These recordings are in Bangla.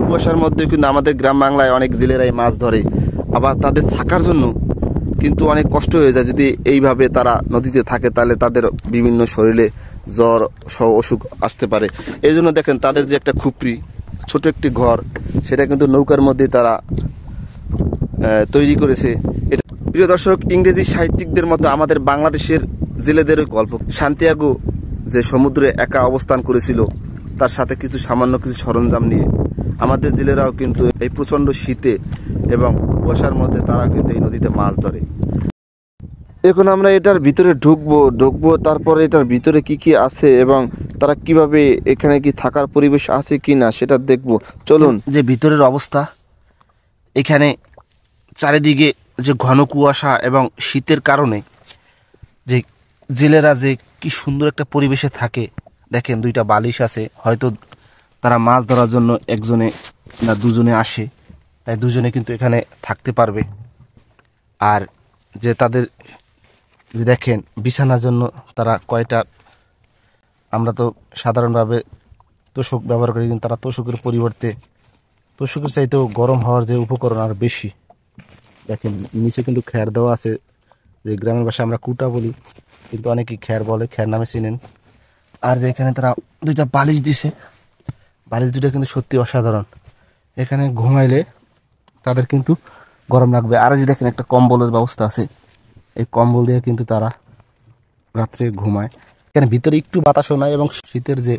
কুয়াশার মধ্যে কিন্তু আমাদের গ্রাম বাংলায় অনেক জেলেরাই মাছ ধরে, আবার তাদের থাকার জন্য কিন্তু অনেক কষ্ট হয়ে যায়। যদি এইভাবে তারা নদীতে থাকে তাহলে তাদের বিভিন্ন শরীরে জ্বর সহ অসুখ আসতে পারে। এই জন্য দেখেন তাদের যে একটা খুপড়ি, ছোট একটি ঘর, সেটা কিন্তু নৌকার মধ্যে তারা তৈরি করেছে। এটা প্রিয় দর্শক, ইংরেজি সাহিত্যিকদের মতো আমাদের বাংলাদেশের জেলেদেরও গল্প। সান্তিয়াগো যে সমুদ্রে একা অবস্থান করেছিল, তার সাথে কিছু সামান্য কিছু সরঞ্জাম নিয়ে আমাদের জেলেরাও কিন্তু এই প্রচন্ড শীতে এবং কুয়াশার মধ্যে তারা কিন্তু এই নদীতে মাছ ধরে। এখন আমরা এটার ভিতরে ঢুকবো, তারপরে এটার ভিতরে কি কি আছে এবং তারা কিভাবে, এখানে কি থাকার পরিবেশ আছে কি না সেটা দেখবো। চলুন। যে ভিতরের অবস্থা, এখানে চারিদিকে যে ঘন কুয়াশা এবং শীতের কারণে যে জেলেরা যে কি সুন্দর একটা পরিবেশে থাকে। দেখেন দুইটা বালিশ আছে, হয়তো তারা মাছ ধরার জন্য একজনে না দুজনে আসে, তাই দুজনে কিন্তু এখানে থাকতে পারবে। আর যে তাদের যে দেখেন বিছানার জন্য তারা কয়টা, আমরা তো সাধারণভাবে তোষক ব্যবহার করি, কিন্তু তারা তোষকের পরিবর্তে তোষকের চাইতেও গরম হওয়ার যে উপকরণ আর বেশি। দেখেন নিচে কিন্তু খ্যার দেওয়া আছে, যে গ্রামের ভাষায় আমরা কুটা বলি, কিন্তু অনেকেই খ্যার বলে, খ্যার নামে চিনেন। আর যে এখানে তারা দুইটা বালিশ দিছে, বালিশ দুটো কিন্তু সত্যি অসাধারণ। এখানে ঘুমাইলে তাদের কিন্তু গরম লাগবে। আর যে দেখেন একটা কম্বলের ব্যবস্থা আছে, এই কম্বল দিয়ে কিন্তু তারা রাত্রে ঘুমায়। এখানে ভিতরে একটু বাতাসও নাই এবং শীতের যে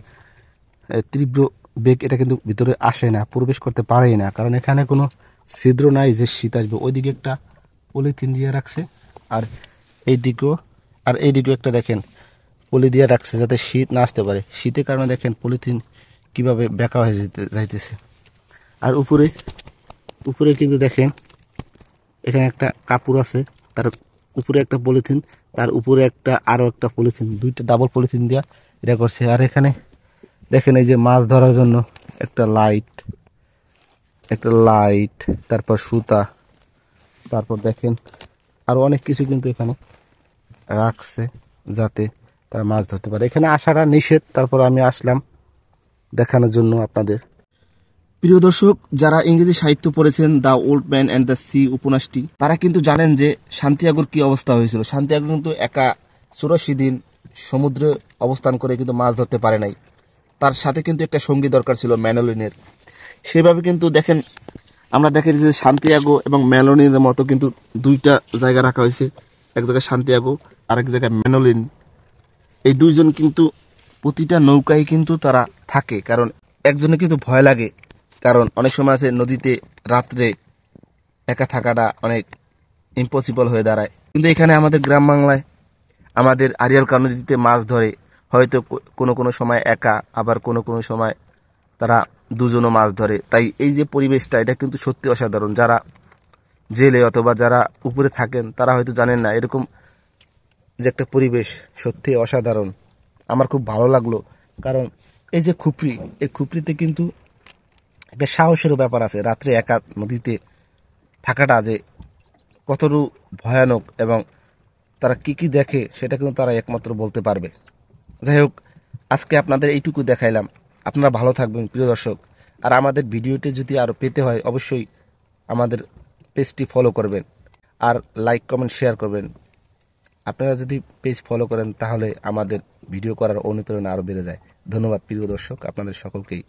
তীব্র বেগ, এটা কিন্তু ভিতরে আসে না, প্রবেশ করতে পারেই না, কারণ এখানে কোনো ছিদ্র নাই যে শীত আসবে। ওইদিকে একটা পলিথিন দিয়ে রাখছে, আর এইদিকেও একটা দেখেন পলি দিয়ে রাখছে যাতে শীত না আসতে পারে। শীতের কারণে দেখেন পলিথিন কিভাবে বেঁকা হয়ে যাইতেছে। আর উপরে কিন্তু দেখেন এখানে একটা কাপড় আছে, তার উপরে একটা পলিথিন, তার উপরে আরো একটা পলিথিন, দুইটা ডাবল পলিথিন দিয়া এটা করছে। আর এখানে দেখেন এই যে মাছ ধরার জন্য একটা লাইট, তারপর সুতা, তারপর দেখেন আরো অনেক কিছু কিন্তু এখানে রাখছে যাতে তারা মাছ ধরতে পারে। এখানে আসাটা নিষেধ, তারপর আমি আসলাম দেখানোর জন্য আপনাদের। প্রিয় দর্শক, যারা ইংরেজি সাহিত্য পড়েছেন, the old man and the sea উপন্যাসটি, তারা কিন্তু জানেন যে সান্তিয়াগোর কি অবস্থা হয়েছিল। সান্তিয়াগো কিন্তু একা 84 দিন সমুদ্রে অবস্থান করে কিন্তু মাছ ধরতে পারে নাই। তার সাথে কিন্তু একটা সঙ্গী দরকার ছিল, ম্যানোলিনের। সেভাবে কিন্তু দেখেন, আমরা দেখি যে সান্তিয়াগো এবং ম্যানোলিনের মতো কিন্তু দুইটা জায়গা রাখা হয়েছে, এক জায়গায় সান্তিয়াগো, আরেক জায়গায় ম্যানোলিন। এই দুইজন কিন্তু প্রতিটা নৌকায় কিন্তু তারা থাকে, কারণ একজনে কিন্তু ভয় লাগে, কারণ অনেক সময় আছে নদীতে রাত্রে একা থাকাটা অনেক ইম্পসিবল হয়ে দাঁড়ায়। কিন্তু এখানে আমাদের গ্রাম বাংলায় আমাদের আড়িয়াল কারণ নদীতে মাছ ধরে, হয়তো কোনো সময় একা, আবার কোনো সময় তারা দুজনও মাছ ধরে। তাই এই যে পরিবেশটা, এটা কিন্তু সত্যি অসাধারণ। যারা জেলে অথবা যারা উপরে থাকেন তারা হয়তো জানেন না, এরকম যে একটা পরিবেশ সত্যি অসাধারণ। আমার খুব ভালো লাগলো, কারণ এই যে খুপড়ি, এই খুপড়িতে কিন্তু একটা সাহসেরও ব্যাপার আছে। রাত্রে একা নদীতে থাকাটা যে কতটুকু ভয়ানক এবং তারা কি কি দেখে সেটা কিন্তু তারা একমাত্র বলতে পারবে। যাই হোক, আজকে আপনাদের এইটুকু দেখাইলাম। আপনারা ভালো থাকবেন প্রিয় দর্শক। আর আমাদের ভিডিওটি যদি আরও পেতে হয়, অবশ্যই আমাদের পেজটি ফলো করবেন, আর লাইক কমেন্ট শেয়ার করবেন। আপনারা যদি পেজ ফলো করেন তাহলে আমাদের ভিডিও করার অনুপ্রেরণা আরও বেড়ে যায়। ধন্যবাদ প্রিয় দর্শক, আপনাদের সকলকেই।